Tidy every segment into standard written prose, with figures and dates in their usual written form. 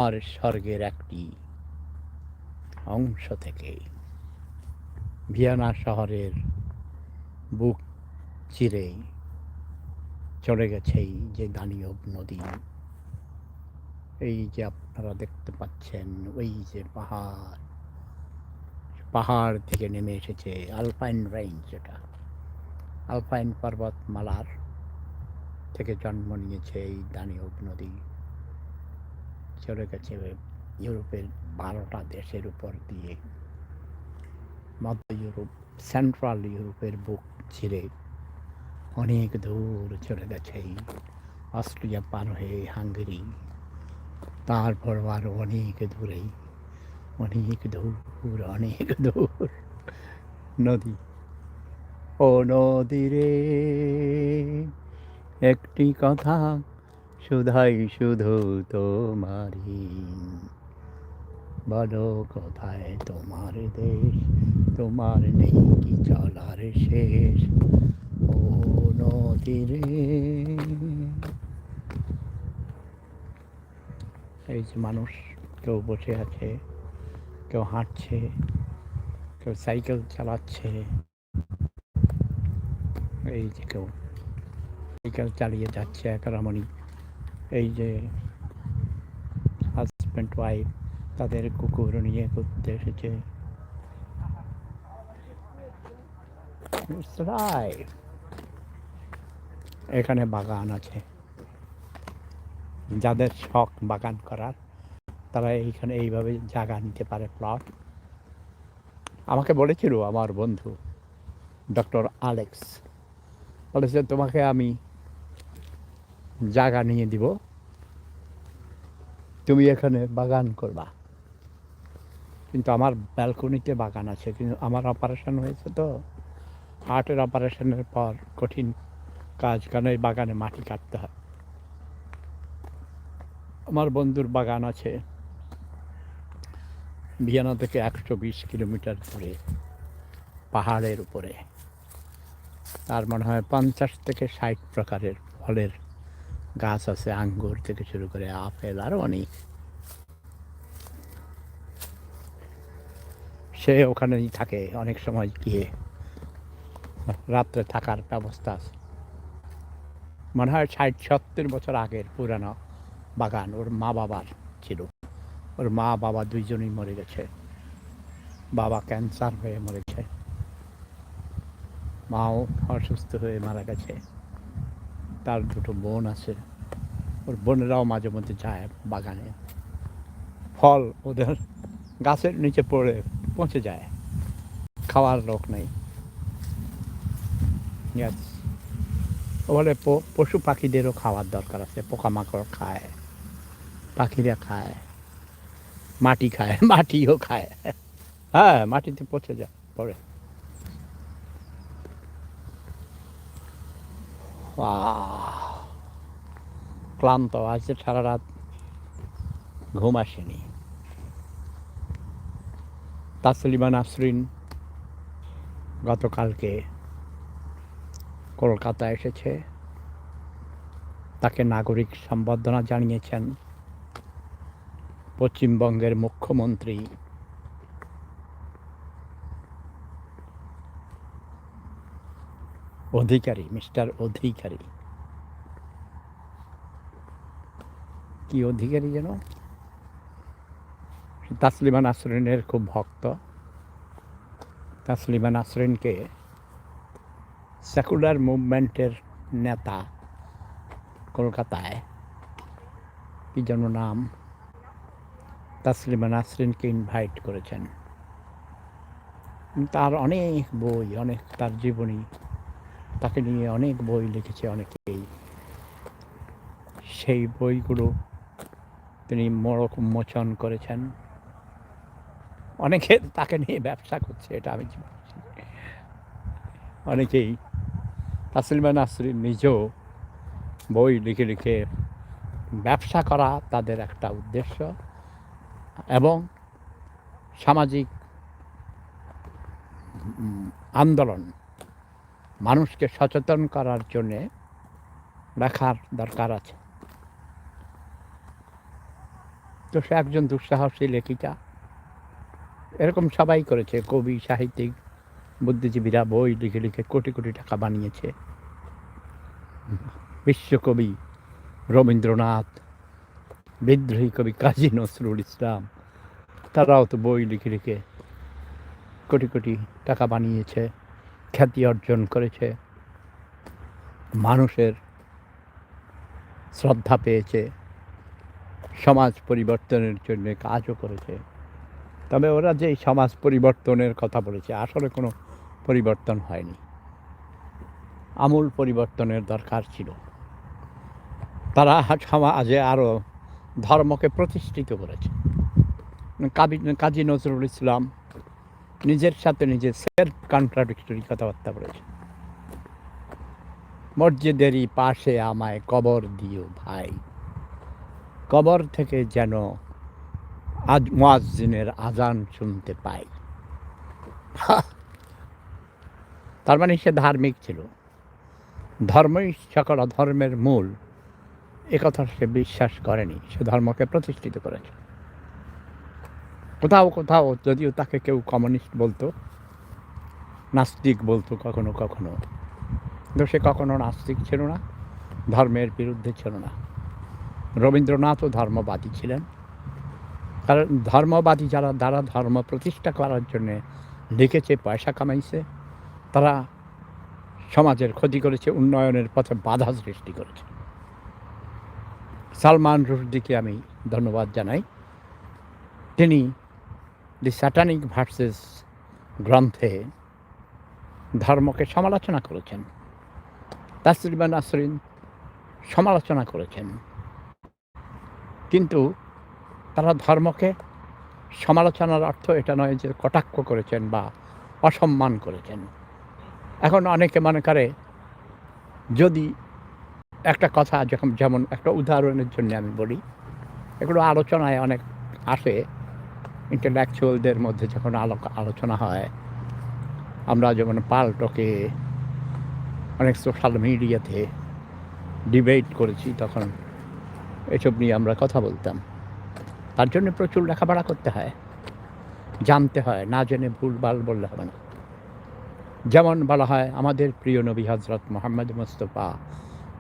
আর স্বর্গের একটি অংশ থেকে ভিয়েনা শহরের বুক চিরে চলে গেছে এই যে দানিয়ব নদী। এই যে আপনারা দেখতে পাচ্ছেন ওই যে পাহাড়, পাহাড় থেকে নেমে এসেছে আলপাইন রেঞ্জ, যেটা আলপাইন পর্বতমালার থেকে জন্ম নিয়েছে এই দানিয়ব নদী। চলে গেছে ইউরোপের 12টা দেশের উপর দিয়ে, মধ্য ইউরোপ, সেন্ট্রাল ইউরোপের বুক ছিঁড়ে অনেক দূর চলে গেছে এই অস্ট্রিয়া পার হয়ে হাঙ্গেরি, তারপর আরও অনেক দূরে, অনেক দূর, অনেক দূর নদী। ও নদী রে, একটি কথা শুধাই শুধু তোমারি, বলো কোথায় তোমার দেশ, তোমার নেই কি চলার শেষ। ও নদী রে। এই যে মানুষ, কেউ বসে আছে, কেউ হাঁটছে, কেউ সাইকেল চালাচ্ছে, এই যে কেউ সাইকেল চালিয়ে যাচ্ছে একরামণি। এই যে হাজব্যান্ড ওয়াইফ তাদের কুকুর নিয়ে ঘুরতে এসেছে। এখানে বাগান আছে, যাদের শখ বাগান করার তারা এইখানে এইভাবে জায়গা নিতে পারে, প্লট। আমাকে বলেছিল আমার বন্ধু ডক্টর আলেক্স, বলেছে তোমাকে আমি জায়গা নিয়ে দিব, তুমি এখানে বাগান করবা। কিন্তু আমার ব্যালকনিতে বাগান আছে, কিন্তু আমার অপারেশন হয়েছে তো, হার্টের অপারেশনের পর কঠিন কাজ, কারণ এই বাগানে মাটি কাটতে হয়। আমার বন্ধুর বাগান আছে ভিয়েনা থেকে 120 কিলোমিটার দূরে, পাহাড়ের উপরে। তার মনে হয় 50 থেকে 60 প্রকারের ফলের গাছ আছে, আঙ্গুর থেকে শুরু করে আপেল আরও অনেক। সে ওখানেই থাকে, অনেক সময় গিয়ে রাত্রে থাকার ব্যবস্থা আছে। মনে হয় 60-70 বছর আগের পুরানো বাগান, ওর মা বাবার ছিল। ওর মা বাবা দুইজনই মরে গেছে, বাবা ক্যান্সার হয়ে মরেছে, মাও অসুস্থ হয়ে মারা গেছে। তার দুটো বোন আছে, ওর বোনেরাও মাঝে মধ্যে যায় বাগানে। ফল ওদের গাছের নিচে পড়ে পচে যায়, খাওয়ার লোক নেই। ইয়াস, বলে পশু পাখিদেরও খাওয়ার দরকার আছে, পোকামাকড় খায়, পাখিরা খায়, মাটি খায়, মাটিও খায়। হ্যাঁ, মাটিতে পচে যায় পড়ে। ক্লান্ত, আজ সারা রাত ঘুম আসেনি। তাসলিমা নাসরিন গতকালকে কলকাতা এসেছে, তাকে নাগরিক সম্বর্ধনা জানিয়েছেন পশ্চিমবঙ্গের মুখ্যমন্ত্রী অধিকারী, মিস্টার অধিকারী। কি অধিকারী যেন, তাসলিমা নাসরিনের খুব ভক্ত। তাসলিমা নাসরিনকে সেকুলার মুভমেন্টের নেতা কলকাতায়, কি যেন নাম, তাসলিমা নাসরিনকে ইনভাইট করেছেন। তার অনেক বই, অনেক তার জীবনী, তাকে নিয়ে অনেক বই লিখেছে অনেকেই। সেই বইগুলো তিনি মোড়ক উন্মোচন করেছেন। অনেকে তাকে নিয়ে ব্যবসা করছে, এটা আমি বলছি। অনেকেই, তাসলিমা নাসরিন নিজেও বই লিখে লিখে ব্যবসা করা তাদের একটা উদ্দেশ্য, এবং সামাজিক আন্দোলন, মানুষকে সচেতন করার জন্যে লেখার দরকার আছে। তো সে একজন দুঃসাহসী লেখিকা। এরকম সবাই করেছে, কবি, সাহিত্যিক, বুদ্ধিজীবীরা বই লিখে লিখে কোটি কোটি টাকা বানিয়েছে। বিশ্বকবি রবীন্দ্রনাথ, বিদ্রোহী কবি কাজী নজরুল ইসলাম, তারাও তো বই লিখে লিখে কোটি কোটি টাকা বানিয়েছে, খ্যাতি অর্জন করেছে, মানুষের শ্রদ্ধা পেয়েছে, সমাজ পরিবর্তনের জন্য কাজও করেছে। তবে ওরা যে সমাজ পরিবর্তনের কথা বলেছে, আসলে কোনো পরিবর্তন হয়নি। আমূল পরিবর্তনের দরকার ছিল। তারা সমাজে আরও ধর্মকে প্রতিষ্ঠিত করেছে। কাজী নজরুল ইসলাম নিজের সাথে নিজে সেলফ কন্ট্রাডিক্টরি কথাবার্তা বলেছে। মসজিদেরই পাশে আমায় কবর দিও ভাই, কবর থেকে যেন আজ মুয়াজ্জিনের আজান শুনতে পাই। তার মানে সে ধার্মিক ছিল। ধর্মই সকল ধর্মের মূল, একথা সে বিশ্বাস করেনি। সে ধর্মকে প্রতিষ্ঠিত করেছে। কোথাও কোথাও যদিও তাকে কেউ কমিউনিস্ট বলতো, নাস্তিক বলতো কখনো কখনো, কিন্তু সে কখনো নাস্তিক ছিল না, ধর্মের বিরুদ্ধে ছিল না। রবীন্দ্রনাথও ধর্মবাদী ছিলেন। কারণ ধর্মবাদী যারা ধর্ম প্রতিষ্ঠা করার জন্যে লিখেছে, পয়সা কামাইছে, তারা সমাজের ক্ষতি করেছে, উন্নয়নের পথে বাধা সৃষ্টি করেছে। সালমান রুশদিকে আমি ধন্যবাদ জানাই। তিনি দি স্যাটানিক ভার্সেস গ্রন্থে ধর্মকে সমালোচনা করেছেন। তাসলিমা নাসরিন সমালোচনা করেছেন, কিন্তু তারা ধর্মকে সমালোচনার অর্থ এটা নয় যে কটাক্ষ করেছেন বা অসম্মান করেছেন। এখন অনেকে মনে করে, যদি একটা কথা যেমন একটা উদাহরণের জন্য আমি বলি, এগুলো আলোচনায় অনেক আসে, ইন্টেলেকচুয়ালদের মধ্যে যখন আলোচনা হয়, আমরা যেমন পাল্টকে অনেক সোশ্যাল মিডিয়াতে ডিবেট করেছি, তখন এসব নিয়ে আমরা কথা বলতাম। তার জন্য প্রচুর লেখাপড়া করতে হয়, জানতে হয়, না জেনে ভুলভাল বললে হবে না। যেমন বলা হয়, আমাদের প্রিয় নবী হজরত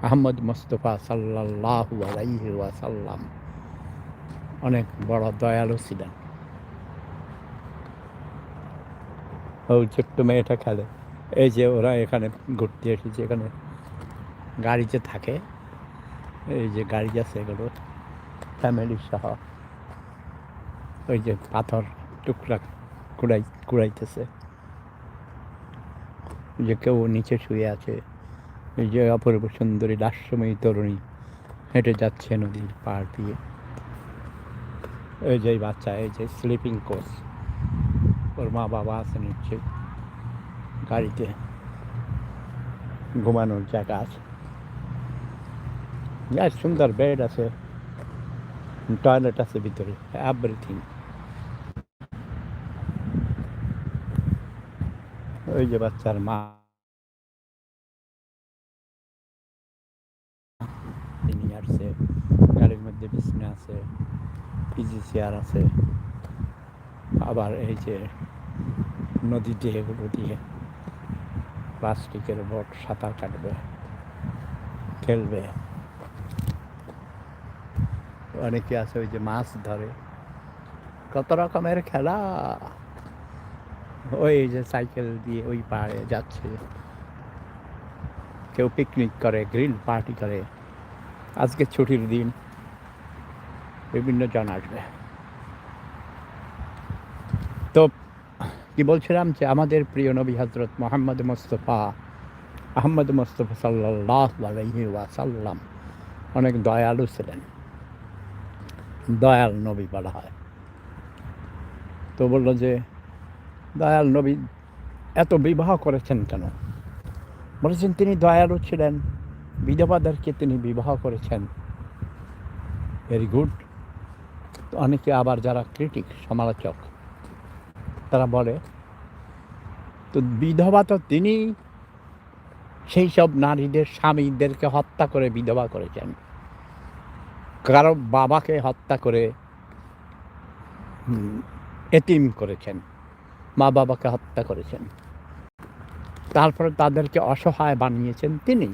আহমদ মুস্তফা সাল্লাল্লাহু আলাইহি ওয়াসাল্লাম অনেক বড় দয়ালু ছিলেন। ওই ছোট্ট মেয়েটা খেলে, এই যে ওরা এখানে ঘুরতে এসেছে, এখানে গাড়িতে থাকে, এই যে গাড়ি আছে এগুলো ফ্যামিলি সহ, ওই যে পাথর টুকরা কুড়াইতেছে, যে কেউ নিচে শুয়ে আছে, এই যে অপূর্ব সুন্দরী লাস্যময়ী তরুণী হেঁটে যাচ্ছে নদীর পাড় দিয়ে, এই যে বাচ্চা, এই যে স্লিপিং কোচ, ওর মা বাবা আছে নিচ্ছে, গাড়িতে ঘুমানোর জায়গা আছে, সুন্দর বেড আছে, টয়লেট আছে ভিতরে, এভরিথিং। ওই যে বাচ্চার মা নিয়ে আসছে, গাড়ির মধ্যে বিছানা আছে, ইজি চেয়ার আছে, আবার এই যে নদীতে এগুলো দিয়ে প্লাস্টিকের বোট, সাঁতার কাটবে, খেলবে। অনেকে আছে ওই যে মাছ ধরে, কত রকমের খেলা। ওই যে সাইকেল দিয়ে ওই পাড়ে যাচ্ছে, কেউ পিকনিক করে, গ্রিল পার্টি করে। আজকে ছুটির দিন, বিভিন্ন জন আসবে। তো কি বলছিলাম, যে আমাদের প্রিয় নবী হজরত আহমদ মুস্তফা সাল্লাল্লাহু আলাইহি ওয়াসাল্লাম অনেক দয়ালু ছিলেন, দয়াল নবী বলা হয়। তো বললো যে দয়াল নবী এত বিবাহ করেছেন কেন? বলেছেন তিনি দয়ালু ছিলেন, বিধবাদেরকে তিনি বিবাহ করেছেন। Very good. তো অনেকে আবার যারা ক্রিটিক, সমালোচক, তারা বলে, তো বিধবা তো তিনি সেই সব নারীদের স্বামীদেরকে হত্যা করে বিধবা করেছেন, কারো বাবাকে হত্যা করে এতিম করেছেন, মা বাবাকে হত্যা করেছেন, তারপরে তাদেরকে অসহায় বানিয়েছেন তিনি,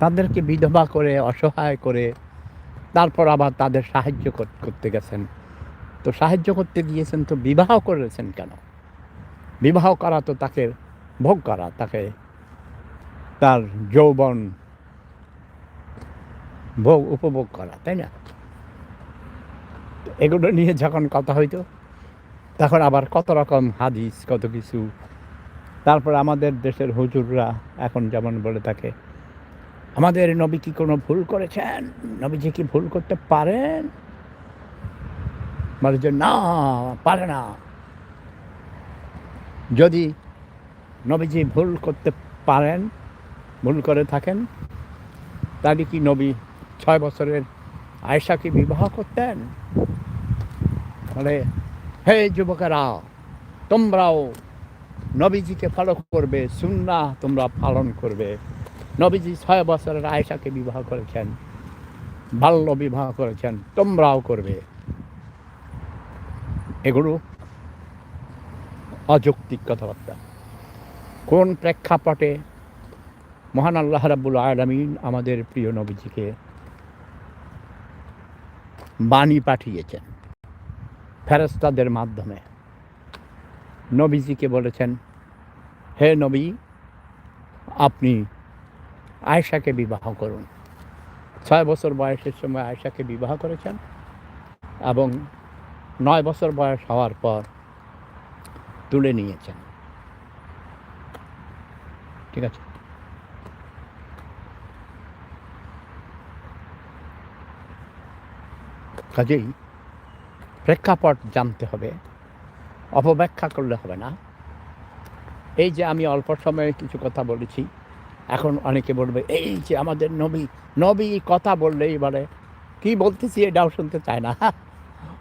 তাদেরকে বিধবা করে অসহায় করে তারপর আবার তাদের সাহায্য করতে গেছেন। তো সাহায্য করতে গিয়েছেন তো বিবাহ করেছেন কেন? বিবাহ করা তো তাকে ভোগ করা, তাকে তার যৌবন উপভোগ করা, তাই না? এগুলো নিয়ে যখন কথা হইতো তখন আবার কত রকম হাদিস, কত কিছু। তারপর আমাদের দেশের হুজুররা এখন যেমন বলে থাকে, আমাদের নবী কি কোনো ভুল করেছেন? নবীজি কি ভুল করতে পারেন? বলে যে না, পারে না। যদি নবীজি ভুল করতে পারেন, ভুল করে থাকেন, তাহলে কি নবী 6 বছরের আয়েশাকে বিবাহ করতেন? বলে, হে যুবকেরা, তোমরাও নবীজিকে ফলো করবে, সুন্নাহ তোমরা পালন করবে। নবীজি 6 বছরের আয়েশাকে বিবাহ করেছেন, বাল্য বিবাহ করেছেন, তোমরাও করবে। এগুলো অযৌক্তিক কথাবার্তা। কোন প্রেক্ষাপটে মহান আল্লাহ রাব্বুল আলামিন আমাদের প্রিয় নবীজিকে বাণী পাঠিয়েছেন ফেরেশতাদের মাধ্যমে? নবীজিকে বলেছেন, হে নবী, আপনি আয়েশাকে বিবাহ করুন। 6 বছর বয়সের সময় আয়েশাকে বিবাহ করেছেন এবং 9 বছর বয়স হওয়ার পর তুলে নিয়েছেন। ঠিক আছে? কাজেই প্রেক্ষাপট জানতে হবে, অপব্যাখ্যা করলে হবে না। এই যে আমি অল্প সময়ে কিছু কথা বলেছি, এখন অনেকে বলবে এই যে আমাদের নবী কথা বললেই বলে কি বলতেছি এটাও শুনতে চায় না।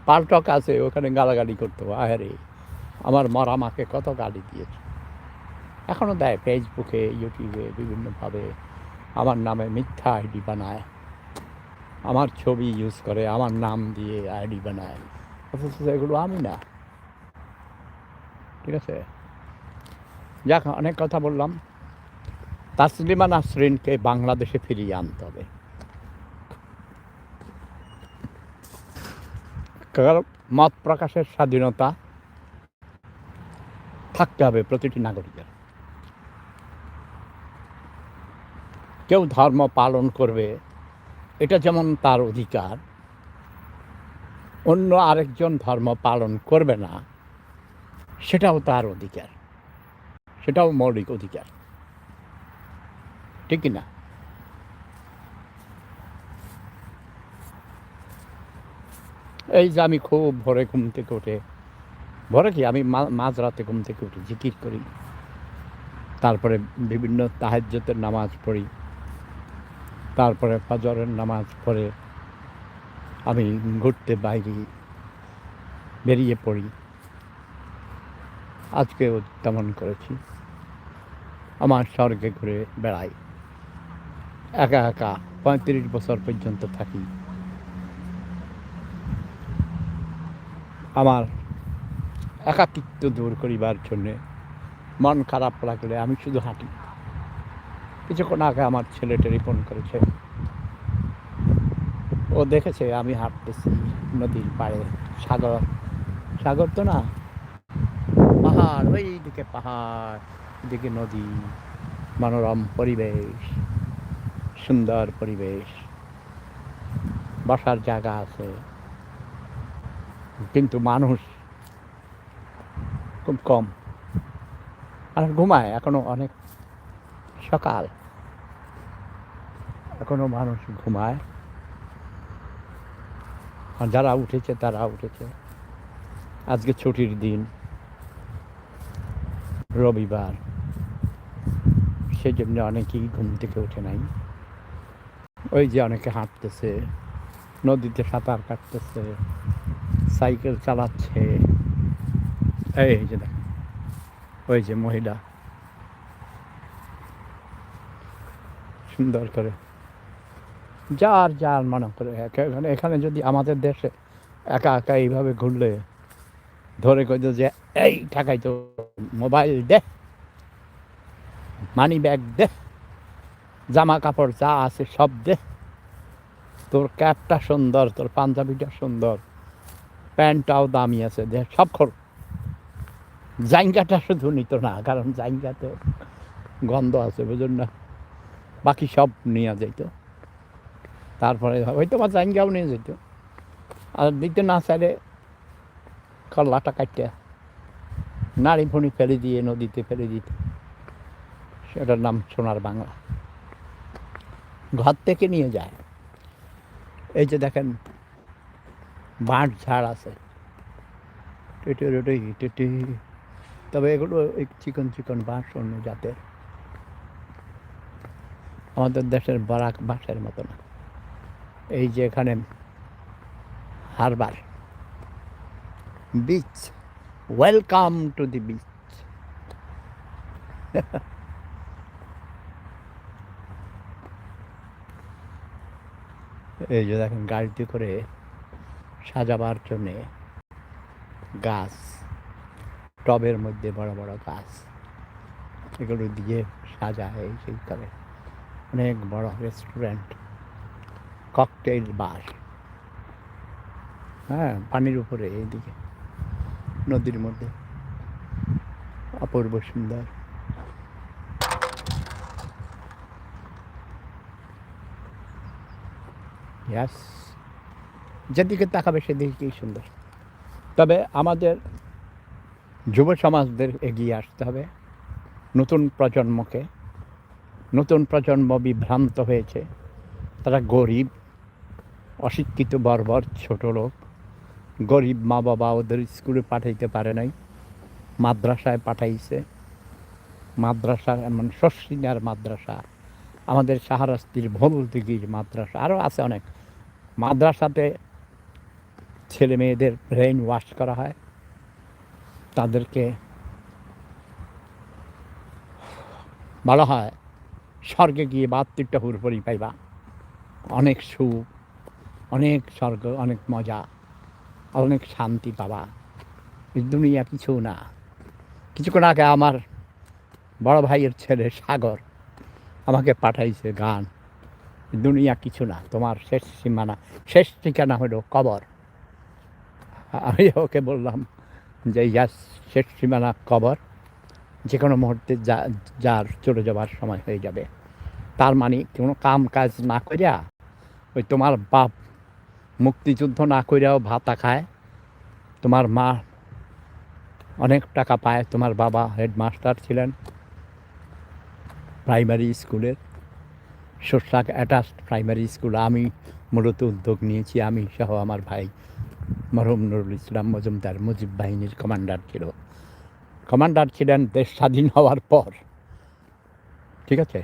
পাল্টক আছে, ওখানে গালাগালি করতে হবে। আরে আমার মরা মাকে কত গালি দিয়েছে, এখনও দেয়। ফেসবুকে, ইউটিউবে বিভিন্নভাবে আমার নামে মিথ্যা আইডি বানায়, আমার ছবি ইউজ করে, আমার নাম দিয়ে আইডি বানায়, অথচ এগুলো আমি না। ঠিক আছে? যাক, অনেক কথা বললাম। তাসলিমা নাসরিনকে বাংলাদেশে ফিরিয়ে আনতে হবে। কারণ মত প্রকাশের স্বাধীনতা থাকতে হবে প্রতিটি নাগরিকের। কেউ ধর্ম পালন করবে, এটা যেমন তার অধিকার, অন্য আরেকজন ধর্ম পালন করবে না সেটাও তার অধিকার, সেটাও মৌলিক অধিকার। ঠিক কিনা? এই যে আমি খুব ভোরে ঘুম থেকে উঠে, ভোরে কি আমি মাঝরাতে ঘুম থেকে উঠে জিকির করি, তারপরে বিভিন্ন তাহাজ্জুদের নামাজ পড়ি, তারপরে ফজরের নামাজ পড়ে আমি ঘুরতে বেরিয়ে পড়ি। আজকেও তেমন করেছি। আমার স্বর্গে ঘুরে বেড়াই, একা একা 35 বছর পর্যন্ত থাকি। আমার একাকিত্ব দূর করিবার জন্যে মন খারাপ লাগলে আমি শুধু হাঁটি। কিছুক্ষণ আগে আমার ছেলে টেলিফোন করেছে, ও দেখেছে আমি হাঁটতেছি নদীর পাড়ে। সাগর তো না, পাহাড়, ওই দিকে পাহাড়, এদিকে নদী, মনোরম পরিবেশ, সুন্দর পরিবেশ, বসার জায়গা আছে, কিন্তু মানুষ খুব কম। আর ঘুমায়, এখনো অনেক সকাল, এখনো মানুষ ঘুমায়। আর যারা উঠেছে তারা উঠেছে। আজকে ছুটির দিন, রবিবার, সেজন্য অনেকেই ঘুম থেকে ওঠে নাই। ওই যে অনেকে হাঁটতেছে, নদীতে সাঁতার কাটতেছে, সাইকেল চালাচ্ছে। এই যে দেখ, ওই যে মহিলা সুন্দর করে যার মনে করে। এখানে যদি আমাদের দেশে একা একা এইভাবে ঘুরলে ধরে কইতো যে এই টাকাই তো মোবাইল দে, মানি ব্যাগ দে, জামা কাপড় যা আছে সব দে, তোর ক্যাপটা সুন্দর, তোর পাঞ্জাবিটা সুন্দর, প্যান্টটাও দামি আছে, দে সব খোর। জাইঙ্গাটা শুধু নিত না, কারণ জাইঙ্গাতে গন্ধ আছে বুঝুন না, বাকি সব নিয়ে যেত। তারপরে হয়তো বা জাইঙ্গাও নিয়ে যেত, আর দিতে না চাইলে কল্লাটা কাটতে নাড়ি ফুড়ি ফেলে দিয়ে নদীতে ফেলে দিত। সেটার নাম সোনার বাংলা। ঘর থেকে নিয়ে যায়। এই যে দেখেন বাঁশ ঝাড় আছে, তবে এগুলো চিকন চিকন বাঁশ, অন্য জাতের, আমাদের দেশের বরাক বাঁশের মতো না। এই যে এখানে Harbour beach, welcome to the beach. এই যে দেখেন গাড়িতে করে সাজাবার জন্যে গাছ, টবের মধ্যে বড় বড় গাছ, এগুলো দিয়ে সাজায়, এই সেই করে। অনেক বড় রেস্টুরেন্ট, ককটেইল বার, হ্যাঁ, পানির উপরে এইদিকে নদীর মধ্যে, অপূর্ব সুন্দর। ইয়াস, যেদিকে তাকাবে সেদিকেই সুন্দর। তবে আমাদের যুব সমাজদের এগিয়ে আসতে হবে, নতুন প্রজন্মকে। নতুন প্রজন্ম বিভ্রান্ত হয়েছে, তারা গরিব, অশিক্ষিত, বর্বর, ছোট লোক। গরিব মা বাবা ওদের স্কুলে পাঠাইতে পারে নাই, মাদ্রাসায় পাঠাইছে। মাদ্রাসা এমন শস্যিনার মাদ্রাসা, আমাদের শাহরাস্তির ভুলদিঘির মাদ্রাসা, আরও আছে অনেক। মাদ্রাসাতে ছেলে মেয়েদের ব্রেইন ওয়াশ করা হয়, তাদেরকে বলা হয় স্বর্গে গিয়ে 72টা হুরপরি পাইবা, অনেক সুখ, অনেক স্বর্গ, অনেক মজা, অনেক শান্তি পাবা। এই দুনিয়া কিছু না। কিছুক্ষণ আগে আমার বড় ভাইয়ের ছেলে সাগর আমাকে পাঠাইছে গান, দুনিয়া কিছু না, তোমার শেষ সীমানা, শেষ ঠিকানা হলো কবর। আমি ওকে বললাম যে ইয়াস, শেষ সীমানা কবর, যে কোনো মুহূর্তে যার চলে যাবার সময় হয়ে যাবে। তার মানে কোনো কাম কাজ না করিয়া, ওই তোমার বাপ মুক্তিযুদ্ধ না করিয়াও ভাতা খায়, তোমার মা অনেক টাকা পায়, তোমার বাবা হেডমাস্টার ছিলেন প্রাইমারি স্কুলের, শোষাক অ্যাটাচড প্রাইমারি স্কুল। আমি মূলত উদ্যোগ নিয়েছি, আমি সহ আমার ভাই মরহুম নুরুল ইসলাম মজুমদার, মুজিব বাহিনীর কমান্ডার ছিলেন দেশ স্বাধীন হওয়ার পর। ঠিক আছে,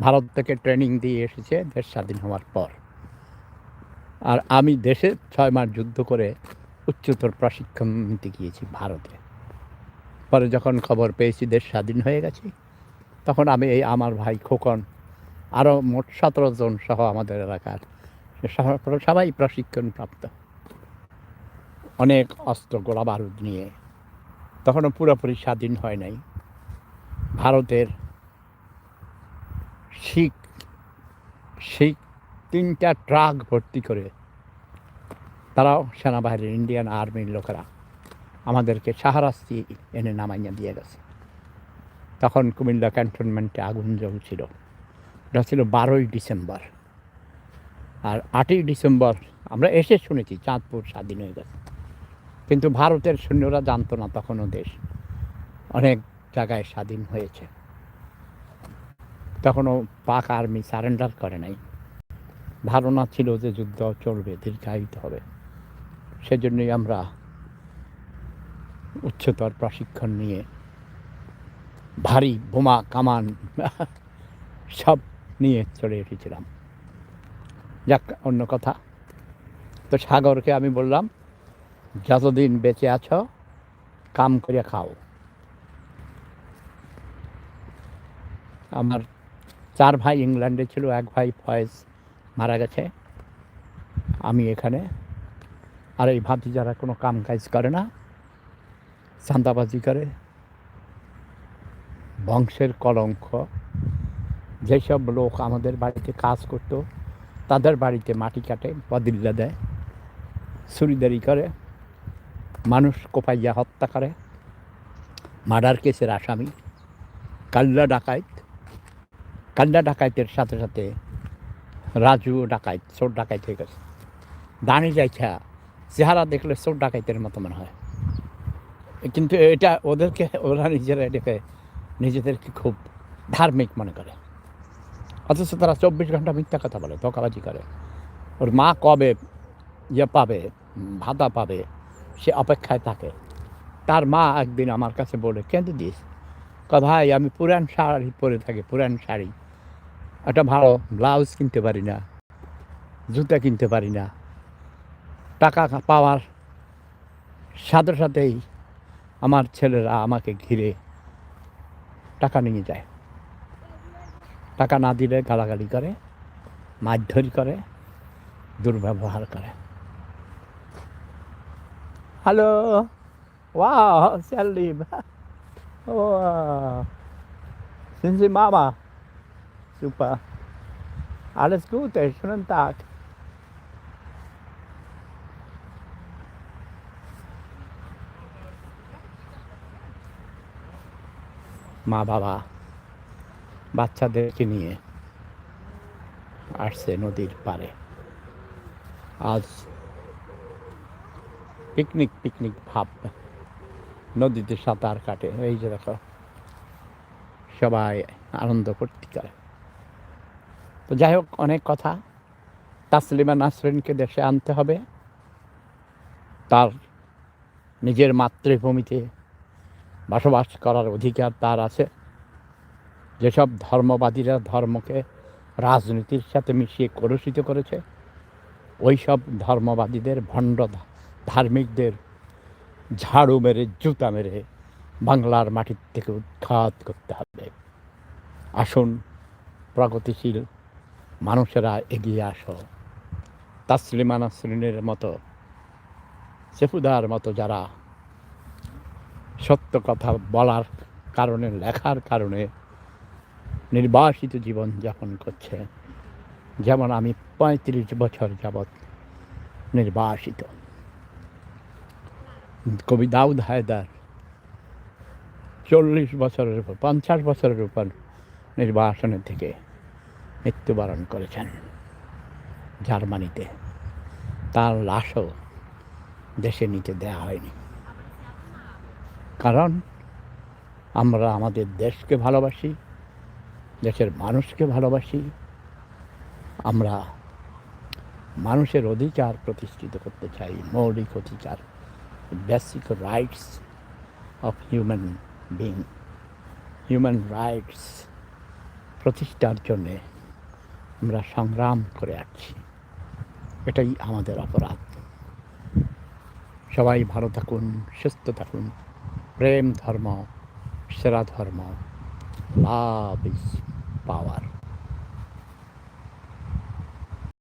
ভারত থেকে ট্রেনিং দিয়ে এসেছে দেশ স্বাধীন হওয়ার পর। আর আমি দেশে 6 মাস যুদ্ধ করে উচ্চতর প্রশিক্ষণ নিতে গিয়েছি ভারতে। পরে যখন খবর পেয়েছি দেশ স্বাধীন হয়ে গেছে, তখন আমি আমার ভাই খোকন, আরও মোট 17 জন সহ আমাদের এলাকার সবাই প্রশিক্ষণপ্রাপ্ত, অনেক অস্ত্র গোলা বারুদ নিয়ে। তখনও পুরোপুরি স্বাধীন হয় নাই। ভারতের শিখ 3টা ট্রাক ভর্তি করে, তারাও সেনাবাহিনীর, ইন্ডিয়ান আর্মির লোকেরা আমাদেরকে শাহরাস্তি এনে নামাইয়া দিয়ে গেছে। তখন কুমিল্লা ক্যান্টনমেন্টে আগুন জ্বলছিল। এটা ছিল 12ই ডিসেম্বর। আর 8ই ডিসেম্বর আমরা এসে শুনেছি চাঁদপুর স্বাধীন হয়ে গেছে, কিন্তু ভারতের সৈন্যরা জানতো না তখনও দেশ অনেক জায়গায় স্বাধীন হয়েছে। তখনও পাক আর্মি সারেন্ডার করে নাই। ধারণা ছিল যে যুদ্ধ চলবে, দীর্ঘায়িত হবে। সেজন্যই আমরা উচ্চতর প্রশিক্ষণ নিয়ে ভারী বোমা কামান সব নিয়ে চলে এসেছিলাম। যাক, অন্য কথা। তো সাগরকে আমি বললাম, যতদিন বেঁচে আছো কাম করে খাও। আমার 4 ভাই ইংল্যান্ডে ছিল, 1 ভাই ফয়েজ মারা গেছে, আমি এখানে। আর এই ভাতিজারা কোনো কাম কাজ করে না, চাঁদাবাজি করে, বংশের কলঙ্ক। যেসব লোক আমাদের বাড়িতে কাজ করতো তাদের বাড়িতে মাটি কাটে, বদিল্লা দেয়, চুরিদারি করে, মানুষ কোপাইয়া হত্যা করে, মার্ডার কেসের আসামি, কাল্লা ডাকাইতের সাথে সাথে রাজু ডাকাইত, চোর ডাকাইত হয়ে গেছে। দাঁড়ি যাইছা চেহারা দেখলে চোর ডাকাইতের মতো মনে হয়, কিন্তু এটা ওরা নিজেদেরকে খুব ধার্মিক মনে করে, অথচ তারা 24 ঘন্টা মিথ্যা কথা বলে, ধোঁকাবাজি করে। ওর মা কবে পাবে, ভাতা পাবে, সে অপেক্ষায় থাকে। তার মা একদিন আমার কাছে বলে কেঁদে দিস, ভাই আমি পুরান শাড়ি পরে থাকি, পুরান শাড়ি, একটা ভালো ব্লাউজ কিনতে পারি না, জুতা কিনতে পারি না, টাকা পাওয়ার সাথে সাথেই আমার ছেলেরা আমাকে ঘিরে টাকা নিয়ে যায়, টাকা না দিলে গালাগালি করে, মারধর করে, দুর্ব্যবহার করে। Hello, wow, Salim. Oh, sind Sie Mama? Super. Alles Gute, schönen Tag. মা বাবা বাচ্চাদেরকে নিয়ে আসছে নদীর পাড়ে। আজ পিকনিক ভাব, নদীতে সাঁতার কাটে, এই যে দেখো সবাই আনন্দ ফুর্তি করে। তো যাই হোক, অনেক কথা। তাসলিমা নাসরিনকে দেশে আনতে হবে, তার নিজের মাতৃভূমিতে বসবাস করার অধিকার তার আছে। যেসব ধর্মবাদীরা ধর্মকে রাজনীতির সাথে মিশিয়ে কলুষিত করেছে, ওই সব ধর্মবাদীদের, ভণ্ড ধার্মিকদের ঝাড়ু মেরে, জুতা মেরে বাংলার মাটির থেকে উৎখাত করতে হবে। আসুন প্রগতিশীল মানুষেরা এগিয়ে আসো। তাসলিমা নাসরিনের মতো, সেফুদার মতো যারা সত্য কথা বলার কারণে, লেখার কারণে নির্বাসিত জীবন যাপন করছে, যেমন আমি 35 বছর যাবৎ নির্বাসিত। কবি দাউদ হায়দার 40 বছরের উপর, 50 বছরের উপর নির্বাসনের থেকে মৃত্যুবরণ করেছেন জার্মানিতে। তার লাশও দেশে নিতে দেওয়া হয়নি, কারণ আমরা আমাদের দেশকে ভালোবাসি, দেশের মানুষকে ভালোবাসি। আমরা মানুষের অধিকার প্রতিষ্ঠিত করতে চাই, মৌলিক অধিকার, basic rights of human being, human rights প্রতিষ্ঠার জন্যে আমরা সংগ্রাম করে আসছি। এটাই আমাদের অপরাধ। সবাই ভালো থাকুন, সুস্থ থাকুন। প্রেম ধর্ম সেরা ধর্ম। Love is power.